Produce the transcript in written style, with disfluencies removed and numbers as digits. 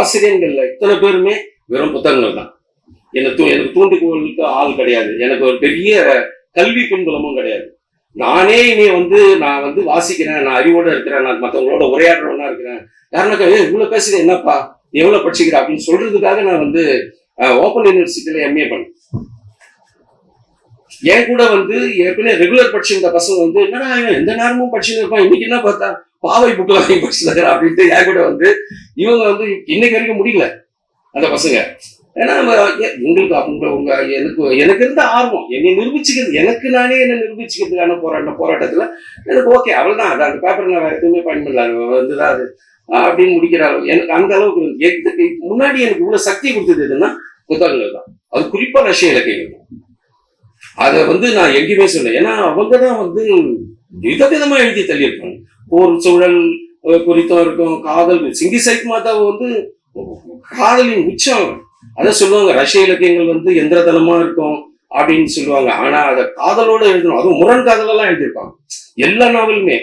ஆசிரியர்கள்ல இத்தனை பேருமே வெறும் புத்தகங்கள் தான். எனக்கு தூண்டுகோலுக்கு ஆள் கிடையாது. எனக்கு ஒரு பெரிய கல்வி பின்புலமும் கிடையாது. நானே இனி நான் வாசிக்கிறேன், நான் அறிவோட இருக்கிறேன், நான் மற்றவங்களோட உரையாடுறவனா இருக்கிறேன். யாருனாக்கா இவ்வளவு பேசுறேன் என்னப்பா எவ்வளவு படிச்சுக்கிற அப்படின்னு சொல்றதுக்காக நான் ஓப்பன் யூனிவர்சிட்டியில எம்ஏ பண்ணேன். என் கூட ஏற்கனவே ரெகுலர் படிச்சிருந்த பசங்க என்னடா எந்த நேரமும் படிச்சுன்னு இருப்பான், இன்னைக்கு என்ன பார்த்தா பாவை புக்கு வாங்கி படிச்சுருக்கிற அப்படின்ட்டு என் கூட இவங்க இன்னைக்கு வரைக்கும் முடியல அந்த பசங்க. ஏன்னா உங்களுக்கு எனக்கு இருந்த ஆர்வம் என்னை நிரூபிச்சுக்கிறது, எனக்கு நானே என்ன நிரூபிச்சுக்கிறதுக்கான போராட்டத்துல எனக்கு ஓகே அவ்வளவுதான். அந்த பேப்பர் நான் வேற எதுவுமே பயன்படல அது அப்படின்னு முடிக்கிற அளவு எனக்கு அந்த அளவுக்கு முன்னாடி எனக்கு இவ்வளவு சக்தி கொடுத்தது எதுன்னா புத்தகங்கள் தான். அது குறிப்பா ரஷ்ய இலக்கியங்கள். அதை நான் எங்கேயுமே சொன்னேன். ஏன்னா அவங்கதான் விதவிதமா எழுதி தள்ளியிருப்பாங்க. போர் சூழல் குறித்தும் இருக்கும், காதல். சிங்கி சைக் மாதாவை காதலின் உச்சம். அதை சொல்லுவாங்க ரஷ்ய இலக்கியங்கள் எந்திரத்தனமா இருக்கும் அப்படின்னு சொல்லுவாங்க. ஆனா அதை காதலோட எழுதணும், அதுவும் முரண் காதலெல்லாம் எழுதியிருப்பாங்க எல்லா நாவலுமே.